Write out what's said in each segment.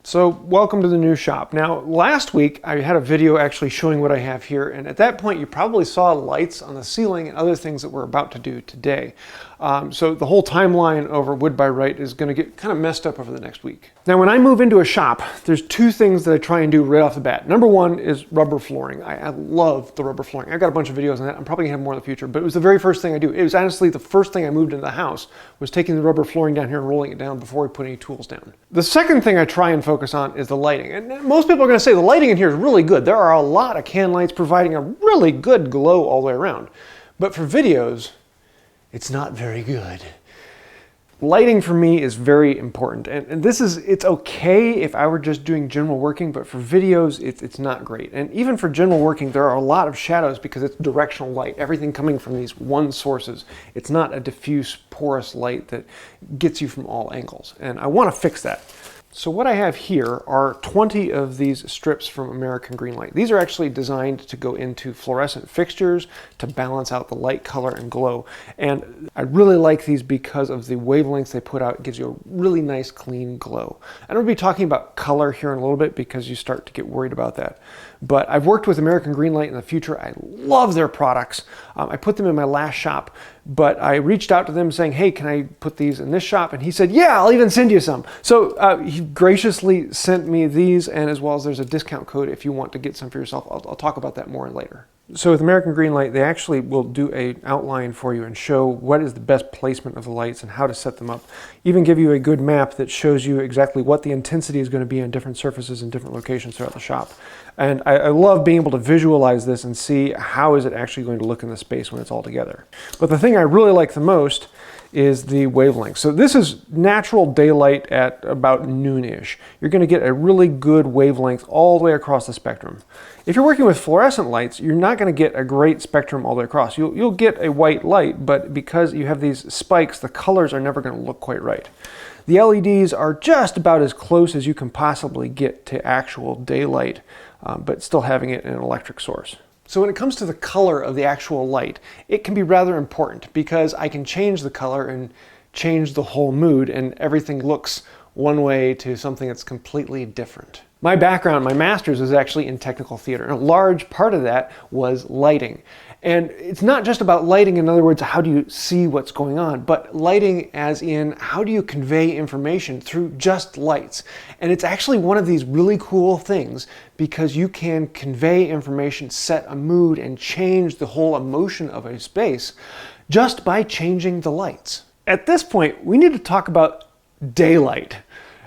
So welcome to the new shop. Now, last week I had a video actually showing what I have here, and at that point you probably saw lights on the ceiling and other things that we're about to do today. So the whole timeline over Wood by Wright is going to get kind of messed up over the next week. Now, when I move into a shop, there's two things that I try and do right off the bat. Number one is rubber flooring. I love the rubber flooring. I've got a bunch of videos on that. I'm probably going to have more in the future, but it was the very first thing I do. It was honestly the first thing I moved into the house, was taking the rubber flooring down here and rolling it down before we put any tools down. The second thing I try and focus on is the lighting. And most people are going to say the lighting in here is really good. There are a lot of can lights providing a really good glow all the way around. But for videos, it's not very good. Lighting for me is very important, and it's okay if I were just doing general working, but for videos it's not great. And even for general working, there are a lot of shadows because it's directional light, everything coming from these one sources. It's not a diffuse porous light that gets you from all angles, and I want to fix that. So what I have here are 20 of these strips from American Greenlight. These are actually designed to go into fluorescent fixtures to balance out the light, color, and glow. And I really like these because of the wavelengths they put out. It gives you a really nice, clean glow. I'm going to be talking about color here in a little bit because you start to get worried about that. But I've worked with American Greenlight in the future. I love their products. I put them in my last shop, but I reached out to them saying, hey, can I put these in this shop? And he said, yeah, I'll even send you some. So he graciously sent me these, and as well as there's a discount code if you want to get some for yourself. I'll talk about that more later. So with American Greenlight, they actually will do an outline for you and show what is the best placement of the lights and how to set them up. Even give you a good map that shows you exactly what the intensity is going to be on different surfaces in different locations throughout the shop. And I love being able to visualize this and see how is it actually going to look in the space when it's all together. But the thing I really like the most is the wavelength. So this is natural daylight at about noonish. You're going to get a really good wavelength all the way across the spectrum. If you're working with fluorescent lights, you're not going to get a great spectrum all the way across. You'll get a white light, but because you have these spikes, the colors are never going to look quite right. The LEDs are just about as close as you can possibly get to actual daylight, but still having it in an electric source. So when it comes to the color of the actual light, it can be rather important because I can change the color and change the whole mood, and everything looks one way to something that's completely different. My background, my master's, is actually in technical theater, and a large part of that was lighting. And it's not just about lighting, in other words, how do you see what's going on, but lighting as in how do you convey information through just lights. And it's actually one of these really cool things because you can convey information, set a mood, and change the whole emotion of a space just by changing the lights. At this point, we need to talk about daylight.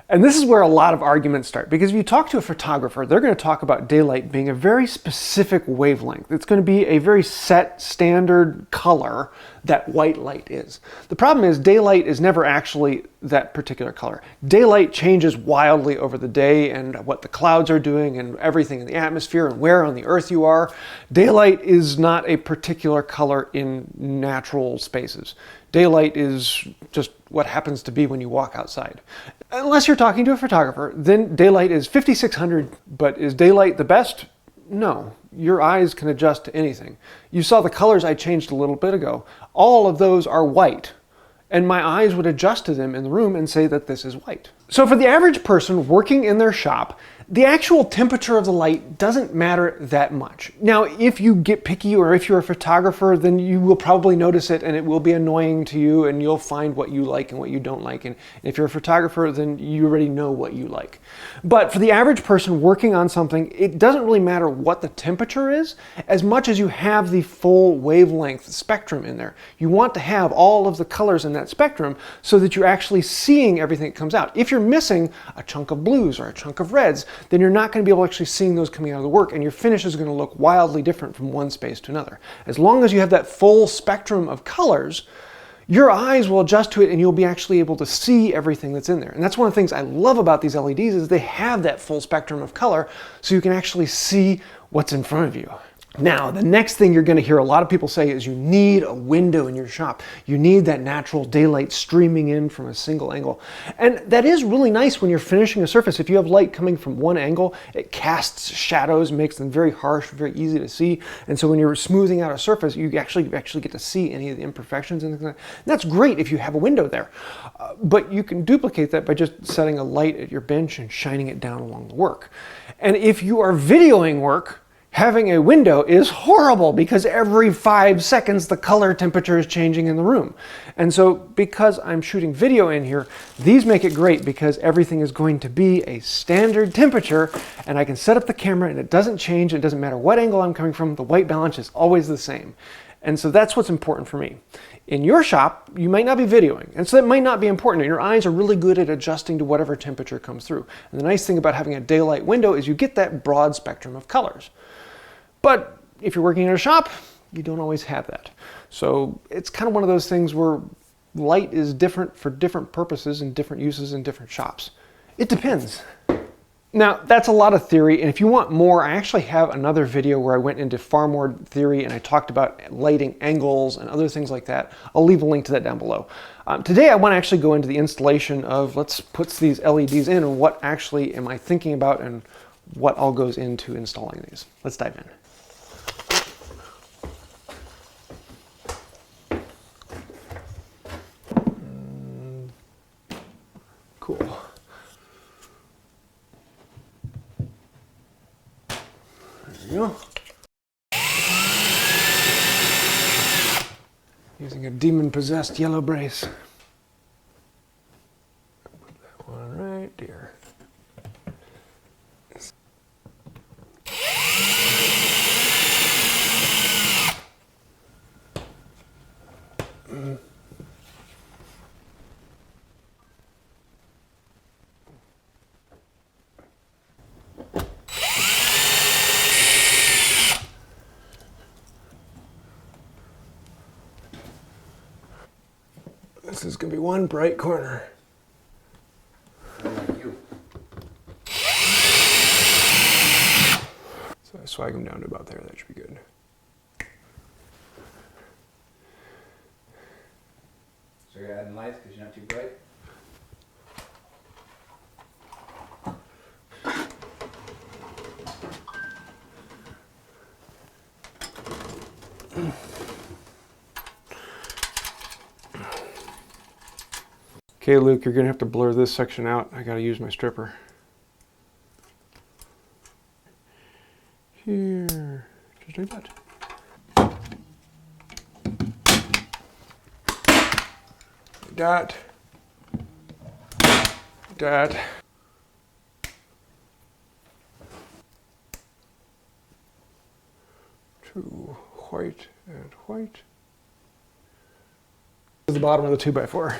And this is where a lot of arguments start, because if you talk to a photographer, they're going to talk about daylight being a very specific wavelength. It's going to be a very set, standard color that white light is. The problem is daylight is never actually that particular color. Daylight changes wildly over the day and what the clouds are doing and everything in the atmosphere and where on the earth you are. Daylight is not a particular color in natural spaces. Daylight is just what happens to be when you walk outside. Unless you're talking to a photographer, then daylight is 5600, but is daylight the best? No. Your eyes can adjust to anything. You saw the colors I changed a little bit ago. All of those are white, and my eyes would adjust to them in the room and say that this is white. So for the average person working in their shop, the actual temperature of the light doesn't matter that much. Now, if you get picky or if you're a photographer, then you will probably notice it and it will be annoying to you and you'll find what you like and what you don't like. And if you're a photographer, then you already know what you like. But for the average person working on something, it doesn't really matter what the temperature is as much as you have the full wavelength spectrum in there. You want to have all of the colors in that spectrum so that you're actually seeing everything that comes out. If you're missing a chunk of blues or a chunk of reds, then you're not going to be able to actually seeing those coming out of the work, and your finish is going to look wildly different from one space to another. As long as you have that full spectrum of colors, your eyes will adjust to it and you'll be actually able to see everything that's in there. And that's one of the things I love about these LEDs is they have that full spectrum of color so you can actually see what's in front of you. Now, the next thing you're going to hear a lot of people say is you need a window in your shop. You need that natural daylight streaming in from a single angle. And that is really nice when you're finishing a surface. If you have light coming from one angle, it casts shadows, makes them very harsh, very easy to see. And so when you're smoothing out a surface, you actually get to see any of the imperfections and things like that. And that's great if you have a window there. But you can duplicate that by just setting a light at your bench and shining it down along the work. And if you are videoing work, having a window is horrible because every 5 seconds the color temperature is changing in the room. And so because I'm shooting video in here, these make it great because everything is going to be a standard temperature and I can set up the camera and it doesn't change. It doesn't matter what angle I'm coming from. The white balance is always the same. And so that's what's important for me. In your shop, you might not be videoing, and so that might not be important. Your eyes are really good at adjusting to whatever temperature comes through. And the nice thing about having a daylight window is you get that broad spectrum of colors. But if you're working in a shop, you don't always have that. So it's kind of one of those things where light is different for different purposes and different uses in different shops. It depends. Now, that's a lot of theory, and if you want more, I actually have another video where I went into far more theory and I talked about lighting angles and other things like that. I'll leave a link to that down below. Today I want to actually go into the installation of let's put these LEDs in and what actually am I thinking about and what all goes into installing these. Let's dive in. Cool. There we go. Using a demon-possessed yellow brace. Put that one right there. This is going to be one bright corner. Like you. So I swag them down to about there. That should be good. So you're adding lights because you're not too bright? Okay, Luke, you're going to have to blur this section out. I got to use my stripper. Here, just like that. That. That. Two white and white. This is the bottom of the 2x4.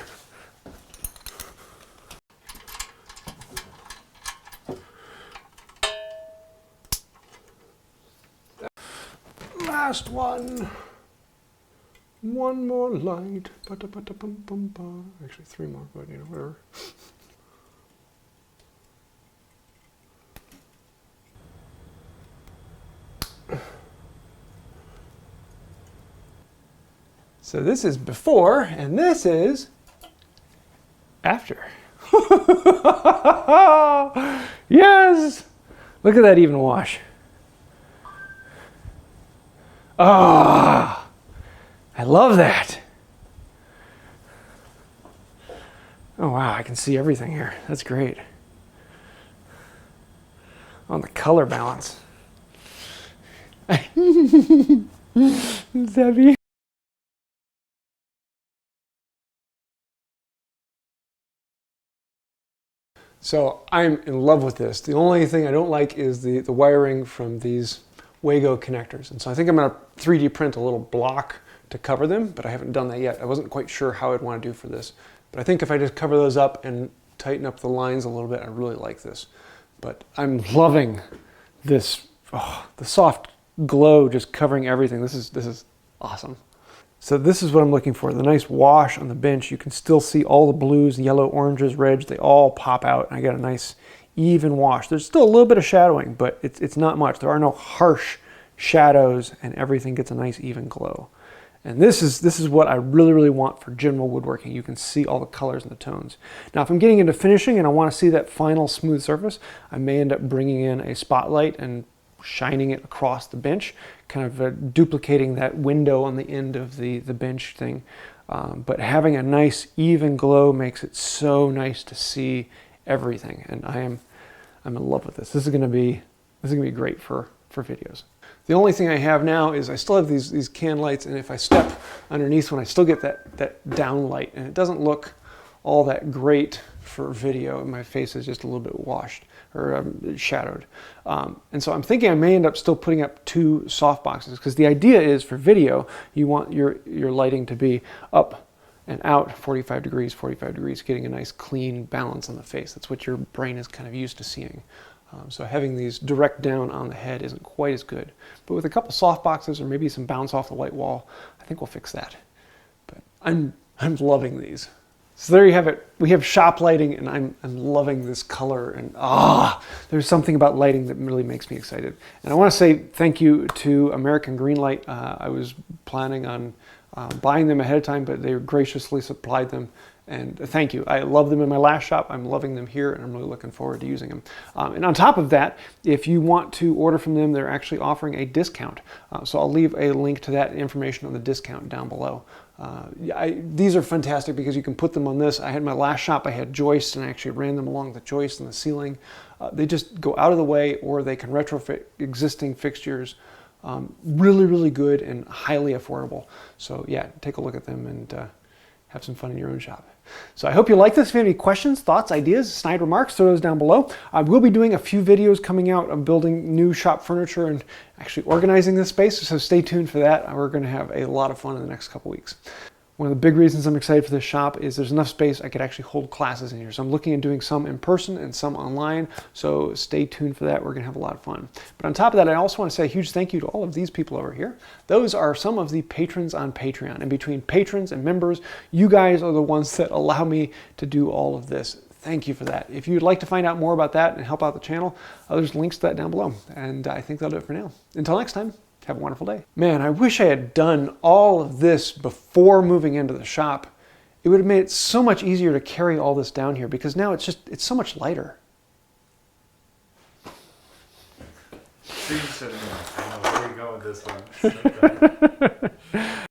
Last one. One more light. Actually, 3 more, but you know, whatever. So this is before, and this is after. Yes! Look at that even wash. Ah, I love that. Oh wow, I can see everything here. That's great. On the color balance. Zebby. So I'm in love with this. The only thing I don't like is the wiring from these Wago connectors. And so I think I'm going to 3D print a little block to cover them, but I haven't done that yet. I wasn't quite sure how I'd want to do for this. But I think if I just cover those up and tighten up the lines a little bit, I really like this. But I'm loving this, the soft glow just covering everything. This is awesome. So this is what I'm looking for, the nice wash on the bench. You can still see all the blues, yellow, oranges, reds, they all pop out. And I got a nice even wash. There's still a little bit of shadowing, but it's not much. There are no harsh shadows, and everything gets a nice even glow. And this is what I really, really want for general woodworking. You can see all the colors and the tones. Now, if I'm getting into finishing and I want to see that final smooth surface, I may end up bringing in a spotlight and shining it across the bench, kind of duplicating that window on the end of the bench thing. But having a nice even glow makes it so nice to see everything. And I'm in love with this. This is gonna be great for videos. The only thing I have now is I still have these can lights, and if I step underneath one, I still get that down light, and it doesn't look all that great for video. My face is just a little bit washed or shadowed. And so I'm thinking I may end up still putting up 2 soft boxes, because the idea is for video, you want your lighting to be up and out 45 degrees, getting a nice clean balance on the face. That's what your brain is kind of used to seeing. So having these direct down on the head isn't quite as good. But with a couple soft boxes or maybe some bounce off the white wall, I think we'll fix that. But I'm loving these. So there you have it. We have shop lighting, and I'm loving this color. And there's something about lighting that really makes me excited. And I want to say thank you to American Greenlight. I was planning on buying them ahead of time, but they graciously supplied them. And thank you. I love them in my last shop. I'm loving them here, and I'm really looking forward to using them. And on top of that, if you want to order from them, they're actually offering a discount. So I'll leave a link to that information on the discount down below. These are fantastic because you can put them on this. I had my last shop, I had joists, and I actually ran them along the joists and the ceiling. They just go out of the way, or they can retrofit existing fixtures. Really, really good and highly affordable. So yeah, take a look at them and have some fun in your own shop. So I hope you like this. If you have any questions, thoughts, ideas, snide remarks, throw those down below. I will be doing a few videos coming out of building new shop furniture and actually organizing this space, so stay tuned for that. We're going to have a lot of fun in the next couple weeks. One of the big reasons I'm excited for this shop is there's enough space I could actually hold classes in here. So I'm looking at doing some in person and some online. So stay tuned for that. We're going to have a lot of fun. But on top of that, I also want to say a huge thank you to all of these people over here. Those are some of the patrons on Patreon. And between patrons and members, you guys are the ones that allow me to do all of this. Thank you for that. If you'd like to find out more about that and help out the channel, there's links to that down below. And I think that'll do it for now. Until next time. Have a wonderful day. Man, I wish I had done all of this before moving into the shop. It would have made it so much easier to carry all this down here, because now it's so much lighter. I know where we go with this one.